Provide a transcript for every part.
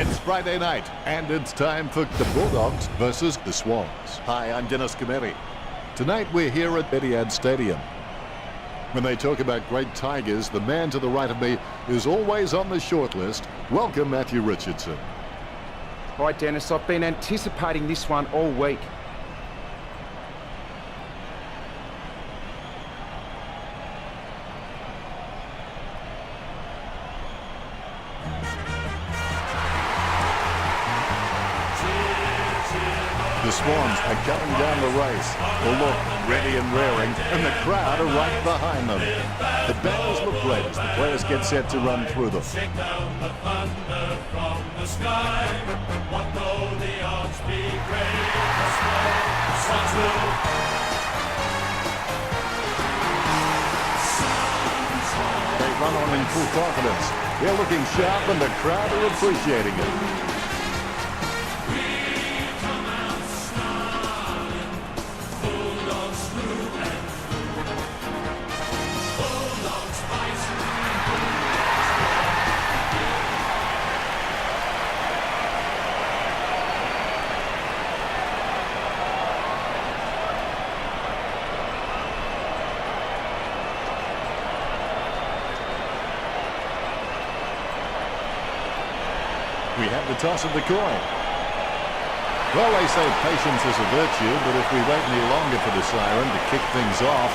It's Friday night, and it's time for the Bulldogs versus the Swans. Hi, I'm Dennis Kameri. Tonight we're here at Etihad Stadium. When they talk about great Tigers, the man to the right of me is always on the short list. Welcome, Matthew Richardson. Hi, Dennis. I've been anticipating this one all week. The Swans are coming down the race. The look ready and raring, and the crowd are right behind them. The banners look great as the players get set to run through them. Shake down the thunder from the sky. What though the odds be great? The Swans will. They run on in full confidence. They're looking sharp, and the crowd are appreciating it. We have the toss of the coin. Well, they say patience is a virtue, but if we wait any longer for the siren to kick things off,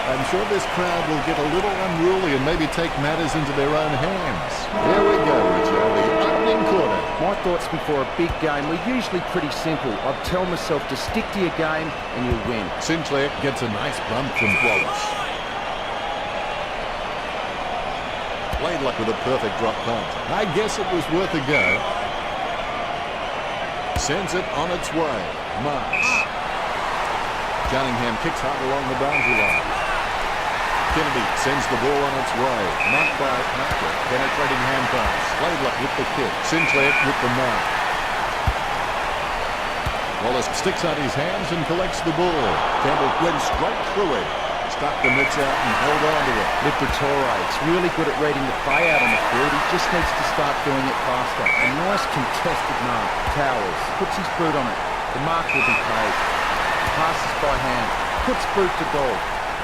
I'm sure this crowd will get a little unruly and maybe take matters into their own hands. Here we go, Richard, the opening quarter. My thoughts before a big game were usually pretty simple. I'd tell myself to stick to your game and you'll win. Sinclair gets a nice bump from Wallace. Played luck with a perfect drop punt. I guess it was worth a go. Sends it on its way. Marks. Cunningham kicks hard along the boundary line. Kennedy sends the ball on its way. Marked by Marker. Penetrating hand pass. Played luck with the kick. Sinclair with the mark. Wallace sticks out his hands and collects the ball. Campbell went straight through it. Stuck the mitts out and held on to it. Liberatore, it's really good at reading the play out on the field. He just needs to start doing it faster. A nice contested mark. Towers puts his boot on it. The mark will be paid. Passes by hand. Puts boot to ball.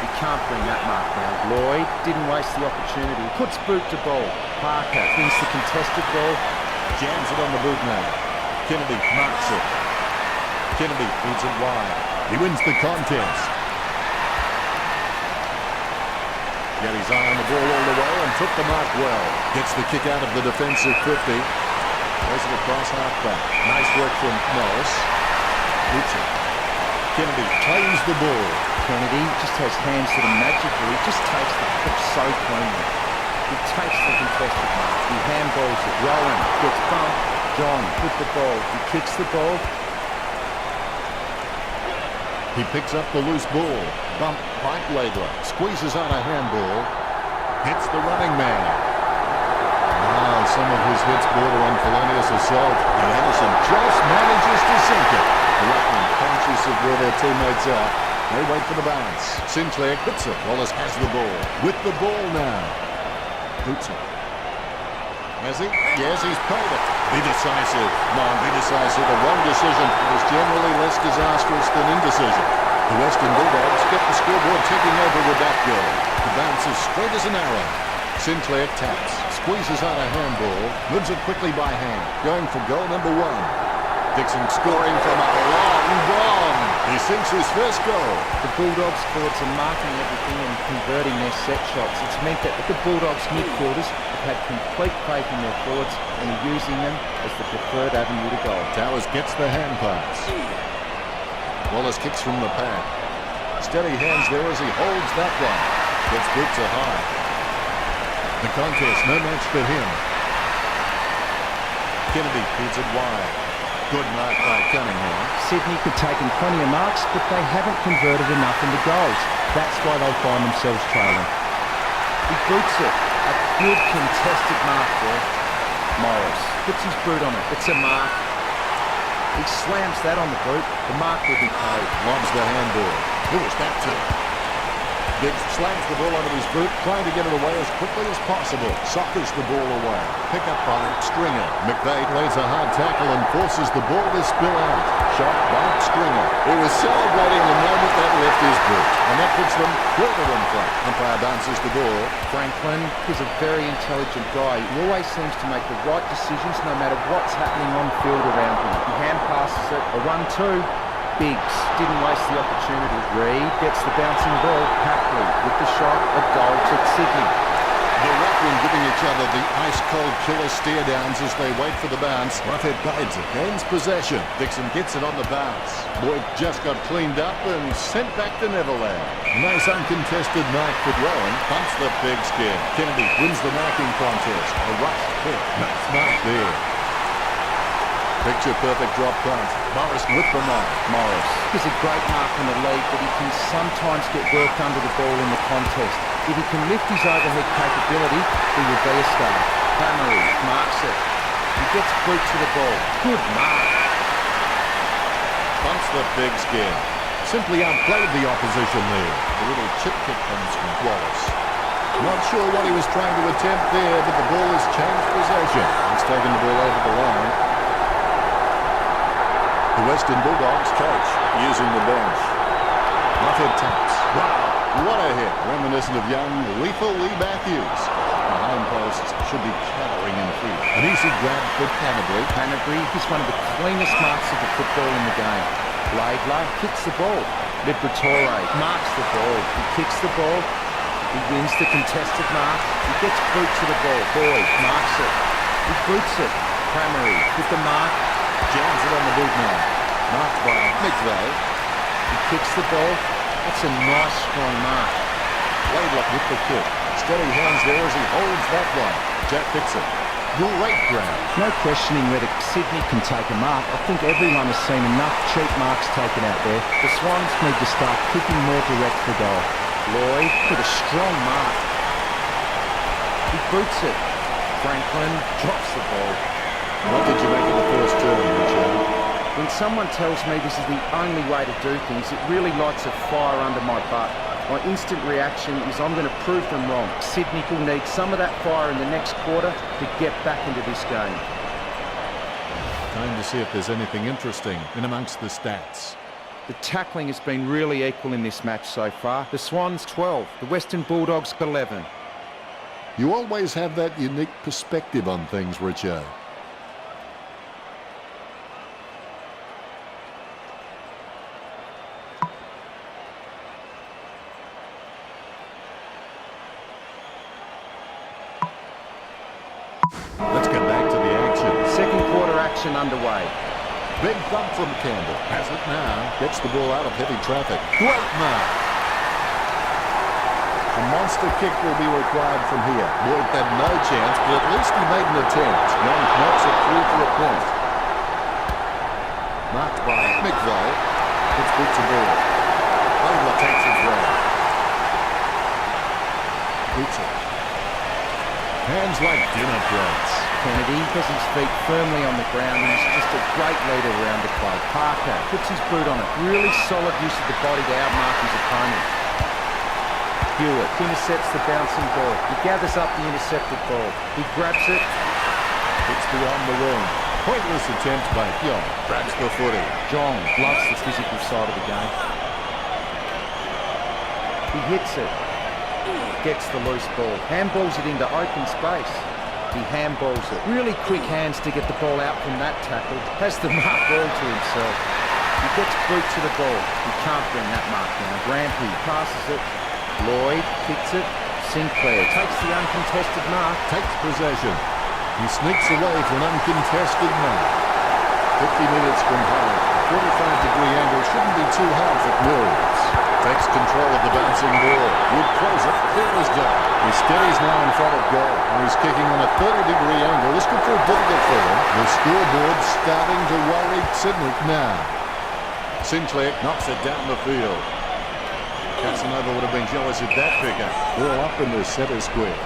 He can't bring that mark down. Lloyd didn't waste the opportunity. Puts boot to ball. Parker wins the contested ball. Jams it on the boot now. Kennedy marks it. Kennedy feeds it wide. He wins the contest. Got his eye on the ball all the way and took the mark well. Gets the kick out of the defensive 50. Plays it across halfback. Nice work from Norris. Richard. Kennedy claims the ball. Kennedy just has hands that are magical. He just takes the pitch so cleanly. He takes the contested mark. He handballs it. Rowan gets bumped. John with the ball. He kicks the ball. He picks up the loose ball. Bump by Laidler. Squeezes out a handball. Hits the running man. Some of his hits border on felonious assault. And Anderson just manages to sink it. The Ruckman, conscious of where their teammates are. They wait for the bounce. Sinclair hits it. Wallace has the ball. With the ball now. Boots it. Has he? Yes, he's paid it. Be decisive. No, be decisive. A wrong decision is generally less disastrous than indecision. The Western Bulldogs get the scoreboard ticking over with that goal. The bounce is straight as an arrow. Sinclair taps. Squeezes out a handball. Moves it quickly by hand. Going for goal number 1. Dixon scoring from a long bomb. He sinks his first goal. The Bulldogs forwards are marking everything and converting their set shots. It's meant that the Bulldogs midfielders have had complete faith in their forwards and are using them as the preferred avenue to goal. Towers gets the hand pass. Wallace kicks from the pad. Steady hands there as he holds that one. Gets boot to high. The contest, no match for him. Kennedy feeds it wide. Good mark by Cunningham. Sydney could take in plenty of marks, but they haven't converted enough into goals. That's why they find themselves trailing. He boots it. A good contested mark there. Morris puts his boot on it. It's a mark. He slams that on the boot. The mark will be paid. Lobs the handball. Who was that to? Diggs slams the ball onto his boot, trying to get it away as quickly as possible. Soccers the ball away. Pick up by Stringer. McVeigh lays a hard tackle and forces the ball to spill out. Shot by Stringer. He was celebrating the moment that left his boot, and that puts them further in front. Umpire bounces the ball. Franklin is a very intelligent guy. He always seems to make the right decisions no matter what's happening on field around him. He hand passes it, a 1-2. Biggs didn't waste the opportunity. Reed gets the bouncing ball. Hackley with the shot, a goal to Sydney. The Ruckman giving each other the ice-cold killer stare-downs as they wait for the bounce. Roughhead guides it, gains possession. Dixon gets it on the bounce. Boyd just got cleaned up and sent back to Neverland. Nice uncontested mark for Rowan. Pumps the pigskin. Kennedy wins the marking contest. A rush hit. Nice mark there. Picture-perfect drop punt. Morris with the mark. Morris is a great mark on the lead, but he can sometimes get worked under the ball in the contest. If he can lift his overhead capability, he will be a star. Hammery marks it. He gets boot to the ball. Good mark. Pumps the pigskin. Simply outplayed the opposition there. A little chip kick comes from Wallace. Not sure what he was trying to attempt there, but the ball has changed possession. He's taken the ball over the line. The Western Bulldogs coach using the bench. Roughhead taps. Wow, what a hit. Reminiscent of young, lethal Lee Matthews. The home posts should be cowering in fear. An easy grab for Canterbury. Canterbury is one of the cleanest marks of the football in the game. Laidler kicks the ball. Liberatore marks the ball. He kicks the ball. He wins the contested mark. He gets boot to the ball. Boyd marks it. He boots it. Hammery with the mark. Jams it on the boot now. Marked by McVeigh. He kicks the ball. That's a nice, strong mark. Laidler with the kick. Steady hands there as he holds that one. Jack picks it. Great grab. No questioning whether Sydney can take a mark. I think everyone has seen enough cheap marks taken out there. The Swans need to start kicking more direct for goal. Lloyd with a strong mark. He boots it. Franklin drops the ball. What did you make of the first term, Richard? When someone tells me this is the only way to do things, it really lights a fire under my butt. My instant reaction is I'm going to prove them wrong. Sydney will need some of that fire in the next quarter to get back into this game. Time to see if there's anything interesting in amongst the stats. The tackling has been really equal in this match so far. The Swans 12, the Western Bulldogs 11. You always have that unique perspective on things, Richard. Let's get back to the action. Second quarter action underway. Big thump from Campbell. Has it now. Gets the ball out of heavy traffic. Great mark. A monster kick will be required from here. Boyd had no chance, but at least he made an attempt. Young knocks it through for a point. Marked by McVeigh. It's good to ball. Laidler takes his grab. Boots it. Hands like dinner plates. Kennedy has his feet firmly on the ground and is just a great leader around the club. Parker puts his boot on it. Really solid use of the body to outmark his opponent. Hewitt intercepts the bouncing ball. He gathers up the intercepted ball. He grabs it. It's beyond the rim. Pointless attempt by Young. Grabs the footy. John loves the physical side of the game. He hits it. Gets the loose ball. Handballs it into open space. He handballs it. Really quick hands to get the ball out from that tackle. Has the mark all to himself. He gets boot to the ball. He can't bring that mark down. Rampy passes it. Lloyd kicks it. Sinclair takes the uncontested mark. Takes possession. He sneaks away for an uncontested mark. 50 metres from home. 45-degree angle shouldn't be too hard for Mills. Takes control of the bouncing ball. Would close it. There is done. He steadies now in front of goal. And he's kicking on a 30-degree angle. This could prove difficult for him. The scoreboard's starting to worry Sydney now. Sinclair knocks it down the field. Casanova would have been jealous of that pickup. Ball up in the centre square.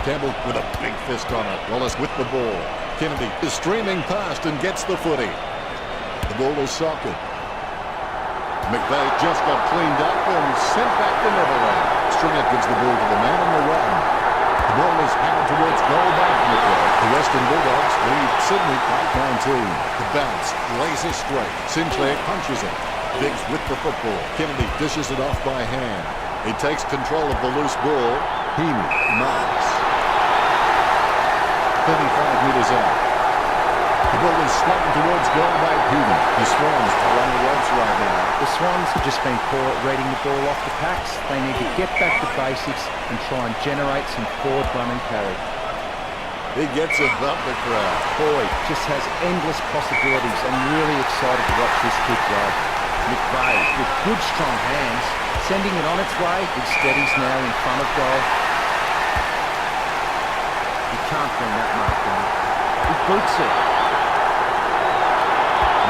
Campbell with a big fist on it. Wallace with the ball. Kennedy is streaming past and gets the footy. The ball is socked. McVeigh just got cleaned up and sent back to Neverland. Stringer gives the ball to the man on the run. The ball is handed towards goal by McVeigh. The Western Bulldogs lead Sydney by 19. The bounce, laser straight. Sinclair punches it. Biggs with the football. Kennedy dishes it off by hand. He takes control of the loose ball. Heaney marks. 35 metres out. The ball is swung towards goal by Heaney. The Swans are on the ropes right now. The Swans have just been poor at reading the ball off the packs. They need to get back to basics and try and generate some forward run and carry. He gets above the crowd. Boyd just has endless possibilities. I'm really excited to watch this kid go. McVeigh with good strong hands, sending it on its way. Instead he's now in front of goal. You can't bring that mark down. He boots it.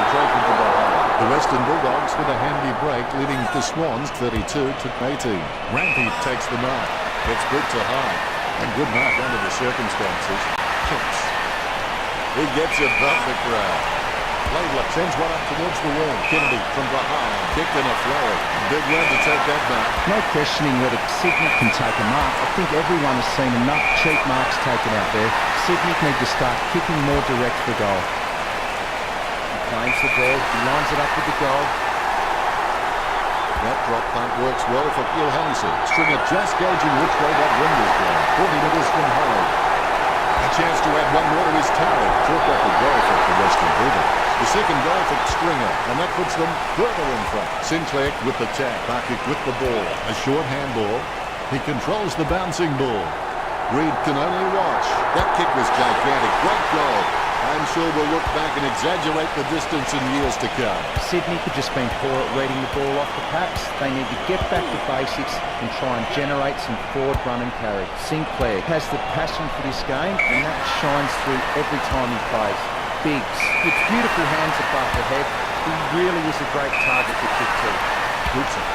The Western Bulldogs with a handy break, leading the Swans 32-18. Rampy takes the mark. Gets good to high. And good mark under the circumstances. Kicks. He gets above the crowd. Laidlaw sends one up towards the wall. Kennedy from behind. Kicked in a flurry. Big run to take that mark. No questioning whether Sydney can take a mark. I think everyone has seen enough cheap marks taken out there. Sydney need to start kicking more direct for goal. Claims the ball, he lines it up with the goal. That drop punt works well for Johansson. Stringer just gauging which way that wind is going. 40 metres from home. A chance to add one more to his tally. Chalk up a goal for the Western Bulldogs. The second goal for Stringer, and that puts them further in front. Sinclair with the tap. Barkic with the ball. A short handball. He controls the bouncing ball. Reed can only watch. That kick was gigantic. Great goal. I'm sure we'll look back and exaggerate the distance in years to come. Sydney have just been poor at reading the ball off the packs. They need to get back to basics and try and generate some forward run and carry. Sinclair has the passion for this game, and that shines through every time he plays. Biggs, with beautiful hands above the head, he really is a great target to kick to. Goodson.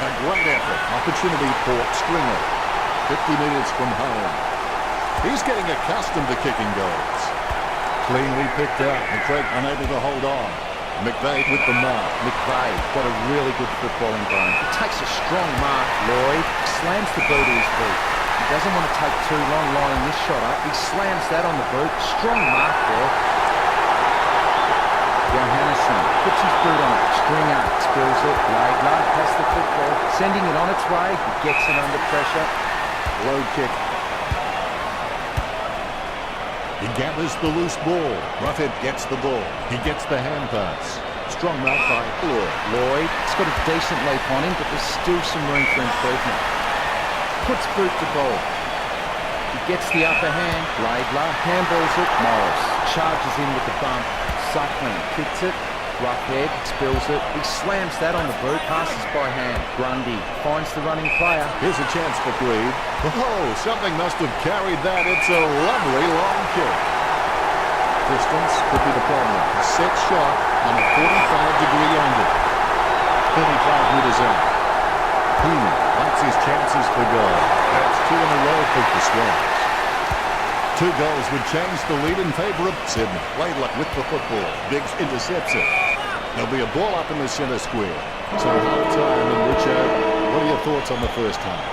A great effort. Opportunity for Stringer. 50 metres from home. He's getting accustomed to kicking goals. Cleanly picked out. McCraig unable to hold on. McVeigh with the mark. McVeigh got a really good footballing bone. He takes a strong mark. Lloyd slams the boot to his boot. He doesn't want to take too long lining this shot up. He slams that on the boot. Strong mark there. Johansson puts his boot on it. Stringer spills it. Laidlaw has the football. Sending it on its way. He gets it under pressure. Low kick. He gathers the loose ball. Ruffhead gets the ball. He gets the hand pass. Strong mark by Lloyd. He's got a decent leap on him, but there's still some room for improvement. Puts boot to ball. He gets the upper hand. Laidlaw handballs it. Morris charges in with the bump. Suckling kicks it. Ruffhead spills it. He slams that on the boot. Passes by hand. Grundy finds the running player. Here's a chance for Reed. Oh, something must have carried that. It's a lovely long kick. Distance could be the problem. A set shot on a 45-degree angle. 35 metres out. Heaney likes his chances for goal. That's two in a row for the Swans. 2 goals would change the lead in favour of Sydney. Laidlaw with the football. Biggs intercepts it. There'll be a ball up in the centre square. So half-time, and Richard, what are your thoughts on the first half?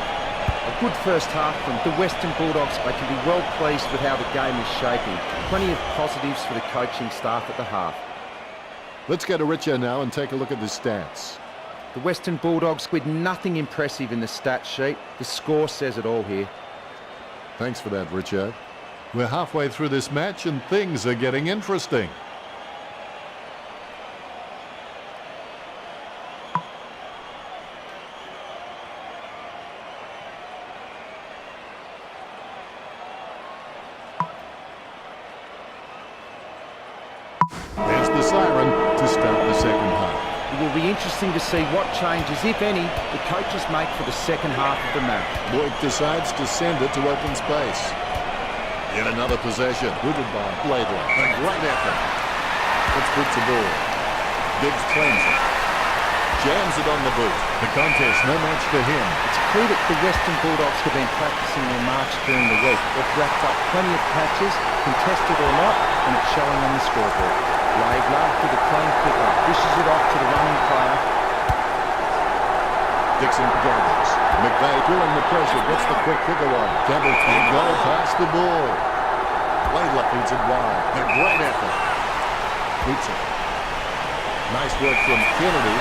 A good first half from the Western Bulldogs. They can be well pleased with how the game is shaping. Plenty of positives for the coaching staff at the half. Let's go to Richard now and take a look at the stats. The Western Bulldogs with nothing impressive in the stat sheet. The score says it all here. Thanks for that, Richard. We're halfway through this match and things are getting interesting. There's the siren to start the second half. It will be interesting to see what changes, if any, the coaches make for the second half of the match. Boyd decides to send it to open space. Yet another possession, rooted by Laidlaw. A great effort. Let's put the ball. Biggs claims it. Jams it on the boot. The contest, no match for him. It's clear that the Western Bulldogs have been practicing their march during the week. They've racked up plenty of patches, contested or not, and it's showing on the scoreboard. Laidlaw with a clean pick-up. Dishes it off to the running player. Dixon gathers. McVeigh feeling the pressure, gets the quick kick away. Campbell can't go past the ball. Laidlaw feeds it wide. A great effort. Beats it. Nice work from Kennedy.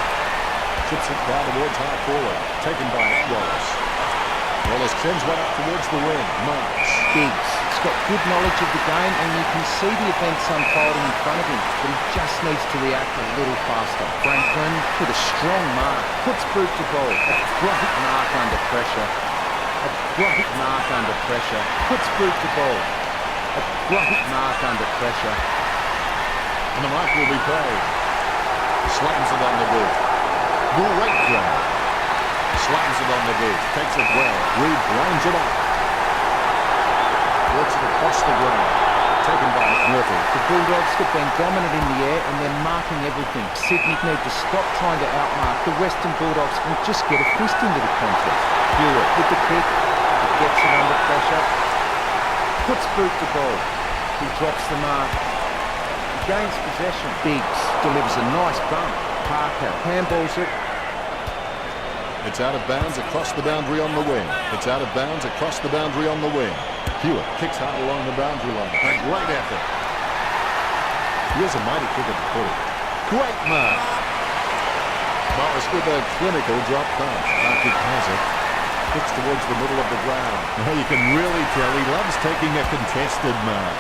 Chips it down towards half forward. Taken by Wallace. Wallace sends one up towards the wing. Marks. Biggs. He's got good knowledge of the game, and you can see the events unfolding in front of him, but he just needs to react a little faster. Franklin with a strong mark. Puts boot to ball. A great mark under pressure. A great mark under pressure. Puts boot to ball. A great mark under pressure. And the mark will be paid. Slams it on the boot. Great grab. Slams it on the boot. Takes it well. Reed lines it up. Works it across the ground. Taken by Murphy. The Bulldogs have been dominant in the air and they're marking everything. Sydney need to stop trying to outmark the Western Bulldogs and just get a fist into the contest. Hewitt with the kick. He gets it under pressure. Puts boot to ball. He drops the mark. He gains possession. Biggs delivers a nice bump. Parker handballs it. It's out of bounds across the boundary on the wing. It's out of bounds across the boundary on the wing. Hewitt kicks hard along the boundary line. A great effort. Here's a mighty kick at the footy. Great mark. Morris with a clinical drop pass. Markick has it. Kicks towards the middle of the ground. Well, you can really tell he loves taking a contested mark.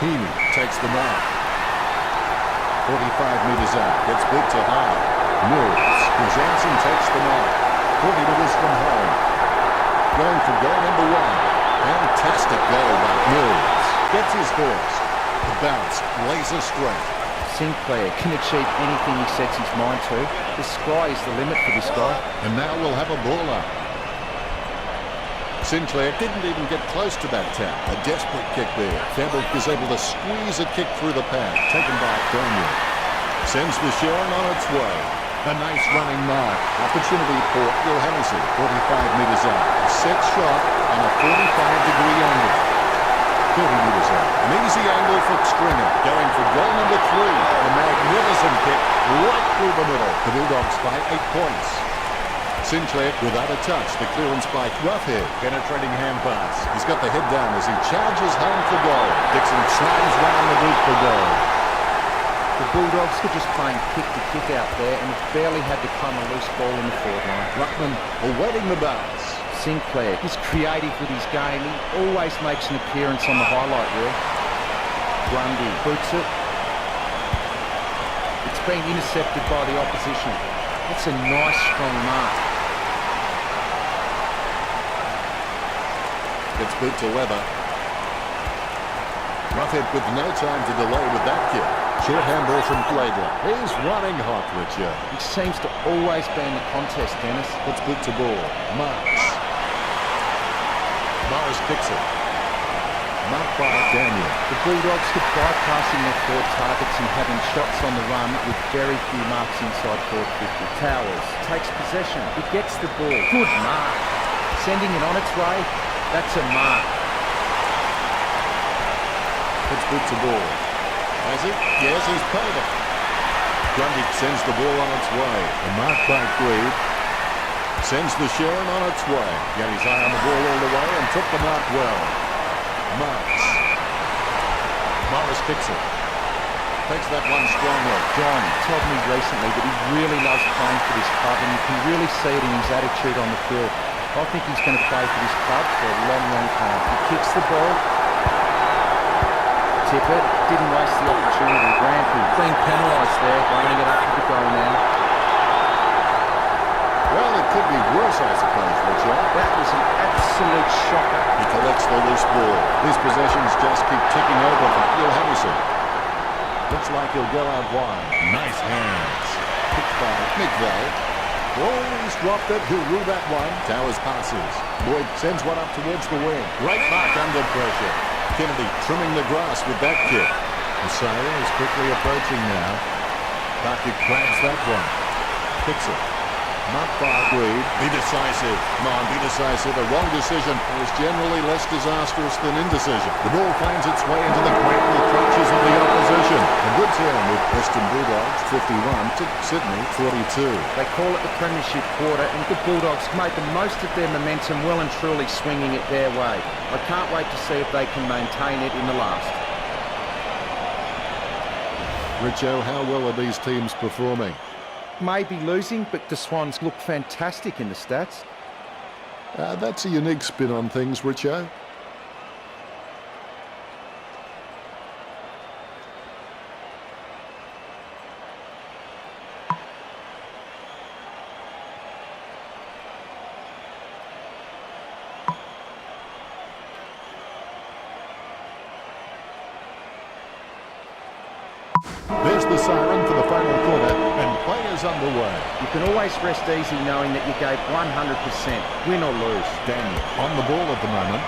Heaney takes the mark. 45 metres out. Gets big to high. Mills. Johnson takes the mark. 40 metres from home. Going for goal number 1. Fantastic goal by Mills. Gets his first. The bounce. Laser straight. Sinclair can achieve anything he sets his mind to. The sky is the limit for this guy. And now we'll have a ball up. Sinclair didn't even get close to that tap. A desperate kick there. Campbell is able to squeeze a kick through the pad. Taken by Daniel. Sends the Sharon on its way. A nice running mark. Opportunity for Will Hennessy. 45 metres out. A set shot on a 45-degree angle. 30 metres out. An easy angle for Stringer. Going for goal number 3. A magnificent kick right through the middle. The Bulldogs by 8 points. Sinclair without a touch. The clearance by Roughhead. Penetrating hand pass. He's got the head down as he charges home for goal. Dixon slams round the boot for goal. The Bulldogs were just playing kick-to-kick out there and barely had to come a loose ball in the forward line. Ruckman awaiting the bounce. Sinclair is creative with his game. He always makes an appearance on the highlight reel. Grundy boots it. It's been intercepted by the opposition. That's a nice, strong mark. Gets boot to Weber. Roughhead with no time to delay with that kick. Short handball from Laidlaw. He's running hot, Richard. He seems to always be in the contest, Dennis. Puts boot to ball. Marks. Morris kicks it. Marked by Daniel. The Bulldogs keep bypassing their forward targets and having shots on the run with very few marks inside forward 50. Towers takes possession. He gets the ball. Good mark. Sending it on its way. That's a mark. Puts boot to ball. Has he? Yes, he's paid it. Grundy sends the ball on its way. A mark by Reed. Sends the Sharon on its way. Got his eye on the ball all the way and took the mark well. Marks. Morris kicks it. Takes that one strongly. John told me recently that he really loves playing for this club and you can really see it in his attitude on the field. I think he's going to play for this club for a long, long time. He kicks the ball. Tippett didn't waste the opportunity. Rampy being penalised there, running it up to the goal now. Well, it could be worse, I suppose, Richard. That was an absolute shocker. He collects the loose ball. His possessions just keep ticking over for Will Henderson. Looks like he'll go out wide. Nice hands. Kicked by McVeigh. Oh, he's dropped it. He'll rule that one. Towers passes. Boyd sends one up towards the wing. Great mark under pressure. Kennedy trimming the grass with that kick. Messiah is quickly approaching now. Parker grabs that one. Kicks it. Marked by Reed. Be decisive. Come on, be decisive. A wrong decision is generally less disastrous than indecision. The ball finds its way into the grapple clutches of the opposition. A good turn with Western Bulldogs 51 to Sydney 42. They call it the Premiership quarter, and the Bulldogs made the most of their momentum, well and truly swinging it their way. I can't wait to see if they can maintain it in the last. Richo, how well are these teams performing? Maybe losing, but the Swans look fantastic in the stats. That's a unique spin on things, Richo. There's the siren for the final quarter, and play is underway. You can always rest easy knowing that you gave 100%, win or lose. Daniel on the ball at the moment.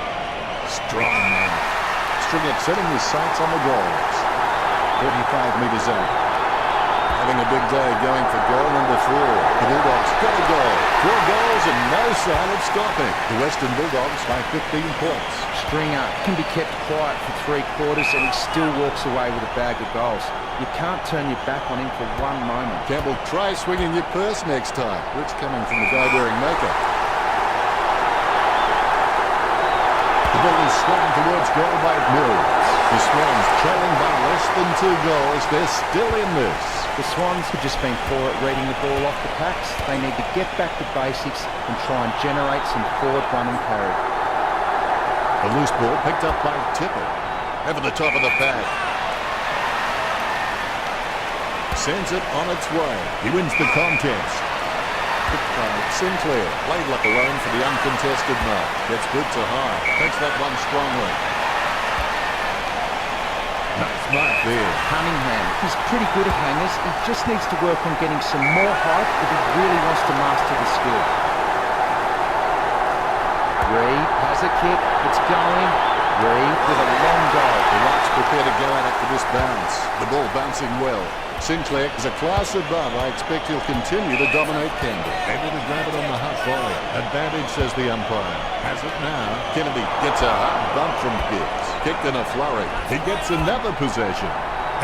Strong man. Stringer setting his sights on the goals. 45 metres out. Having a big day, going for goal number 4. The Bulldogs got a goal. 4 goals and no sign of stopping. The Western Bulldogs by 15 points. Stringer can be kept quiet for 3 quarters and he still walks away with a bag of goals. You can't turn your back on him for one moment. Campbell, try swinging your purse next time. It's coming from the guy wearing makeup. The ball is swung towards goal by Mills. The Swans trailing by less than 2 goals. They're still in this. The Swans have just been poor at reading the ball off the packs. They need to get back to basics and try and generate some forward run and carry. A loose ball picked up by Tipper. Over the top of the pack. Sends it on its way. He wins the contest. Picked by Sinclair. Played like alone for the uncontested mark. Gets good to high. Takes that one strongly. Nice mark there. Cunningham. He's pretty good at hangers. He just needs to work on getting some more height if he really wants to master the skill. Reed has a kick. It's going. Reed with a long goal. The Rocks prepare to go at it for this bounce. The ball bouncing well. Sinclair is a class above. I expect he'll continue to dominate Campbell. Able to grab it on the half volley. Advantage, says the umpire. Has it now. Kennedy gets a hard bump from Gibbs. Kicked in a flurry. He gets another possession.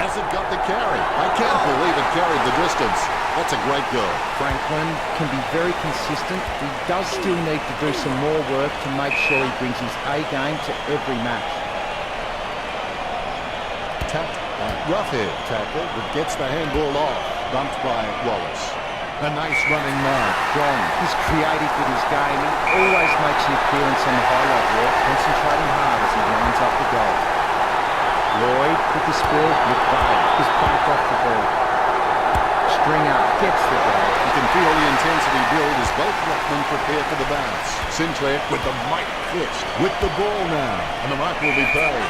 Has it got the carry? I can't believe it carried the distance. That's a great goal. Franklin can be very consistent. He does still need to do some more work to make sure he brings his A game to every match. Tapped by Roughhead tackle that gets the handball off. Bumped by Wallace. A nice running mark. John is creative with his game. He always makes an appearance on the highlight wall, concentrating hard as he lines up the goal. Lloyd with the spill. McVeigh is bumped off the ball. Stringer gets the goal. You can feel the intensity build as both ruckmen prepare for the bounce. Sinclair with the mighty fist. With the ball now. And the mark will be paid.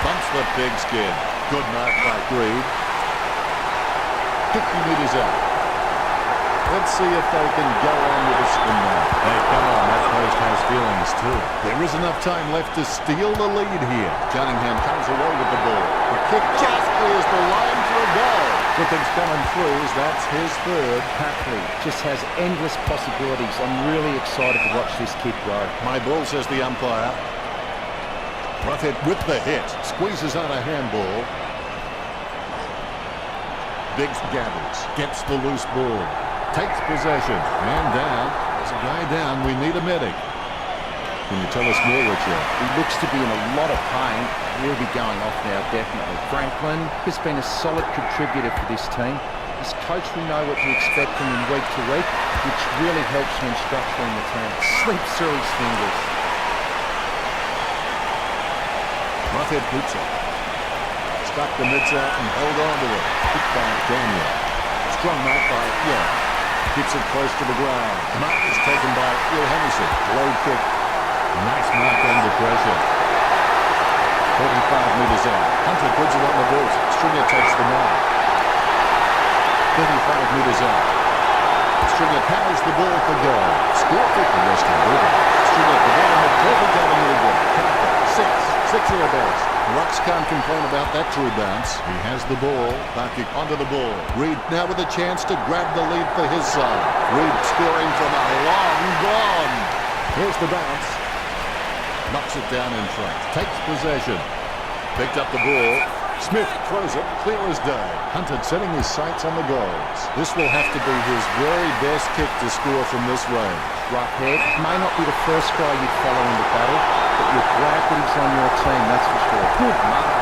Bumps the pigskin. Good mark by Reed. 50 metres out. Let's see if they can go on with a spin now. Hey, come on, that post has feelings too. There is enough time left to steal the lead here. Cunningham comes away with the ball. The kick just clears the line for a goal. Clipping's coming through as that's his third. Papley just has endless possibilities. I'm really excited to watch this kid grow. My ball, says the umpire. Roughhead with the hit. Squeezes on a handball. Biggs gathers. Gets the loose ball. Takes possession. Man down. There's a guy down. We need a medic. Can you tell us more, Richard? He looks to be in a lot of pain. He'll be going off now, definitely. Franklin has been a solid contributor for this team. His coach will know what to expect from him week to week, which really helps him structuring the team. Slips through his fingers. Roughhead boots it. Stuck the mitts out and held on to it. Hit by Daniel. Strong mark by Young. Keeps it close to the ground. The mark is taken by Henderson. Low kick. Nice mark under pressure. 45 metres out. Hunter puts it on the boot. Stringer takes the mark. 35 metres out. Stringer powers the ball for goal. Score for the Western Bulldogs. Stringer providing a perfect avenue of goal. Six at the best. Rux can't complain about that true bounce. He has the ball. Barkick onto the ball. Reed now with a chance to grab the lead for his side. Reed scoring from a long gone. Here's the bounce. Knocks it down in front. Takes possession. Picked up the ball. Smith throws it clear as day. Hunter setting his sights on the goals. This will have to be his very best kick to score from this range. Roughead may not be the first guy you'd follow into battle, but you're glad that he's on your team, that's for sure. Good mark.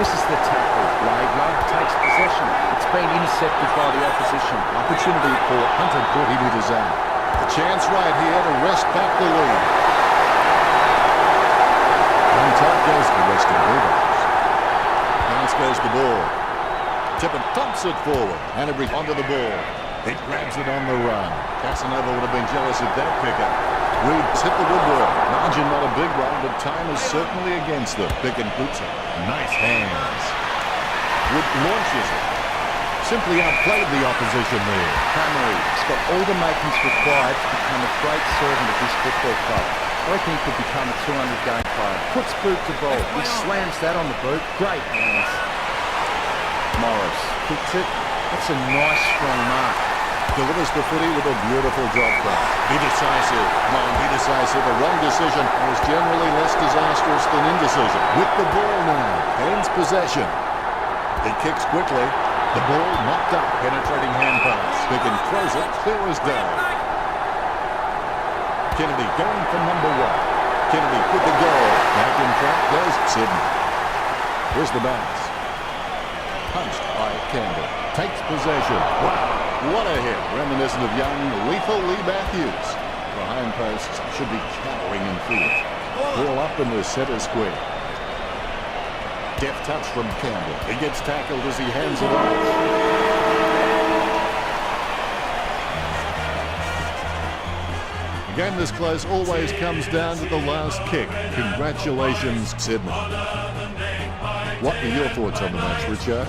Misses the tackle. Laidlaw takes possession. It's been intercepted by the opposition. Opportunity for Hunter, caught him with his own. A chance right here to wrest back the lead. On top goes the Western Bulldogs. Bounce goes the ball. Tippett thumps it forward. Hanbury onto the ball. He grabs it on the run. Casanova would have been jealous of that pickup. Reed's hit the woodwork. Margin not a big one, but time is certainly against them. Pick and boots it. Nice hands. Wood launches it. Simply outplayed the opposition there. Camry has got all the makings required to become a great servant of this football club. I reckon he could become a 200-game player. Puts boot to ball. He slams that on the boot. Great hands. Morris kicks it. That's a nice, strong mark. Delivers the footy with a beautiful drop pass. Be decisive. No, be decisive. A wrong decision is generally less disastrous than indecision. With the ball now. Gains possession. He kicks quickly. The ball knocked up. Penetrating hand pass. Biggin throws it clear as day. Kennedy going for number one. Kennedy with the goal. Back in front goes Sydney. Here's the bounce. Punched by Campbell. Takes possession. Wow, what a hit. Reminiscent of young, lethal Lee Matthews. Behind posts should be cowering in fear. Ball up in the center square. Deft touch from Campbell. He gets tackled as he hands it off. A game this close always comes down to the last kick. Congratulations, Sydney. What are your thoughts on the match, Richard?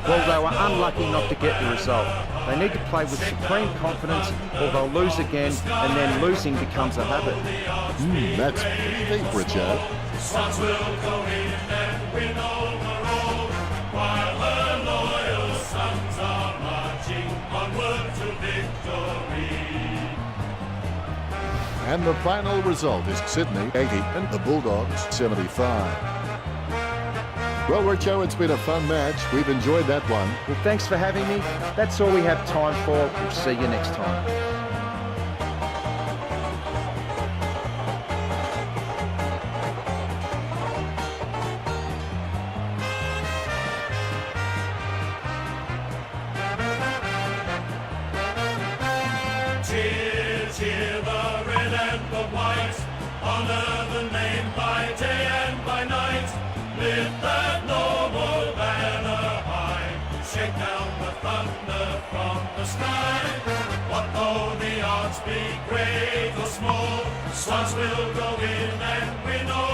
Well, they were unlucky not to get the result. They need to play with supreme confidence or they'll lose again, and then losing becomes a habit. That's pretty deep, Richard. Swans will go in and win overall, while her loyal sons are marching onward to victory. And the final result is Sydney 80 and the Bulldogs 75. Well, Richo, it's been a fun match. We've enjoyed that one. Well, thanks for having me. That's all we have time for. We'll see you next time. Cheer, cheer the red and the white, honor the name by day and by night. Lift that noble banner high, shake down the thunder from the sky. What though the odds be great or small, Swans will go in and win all.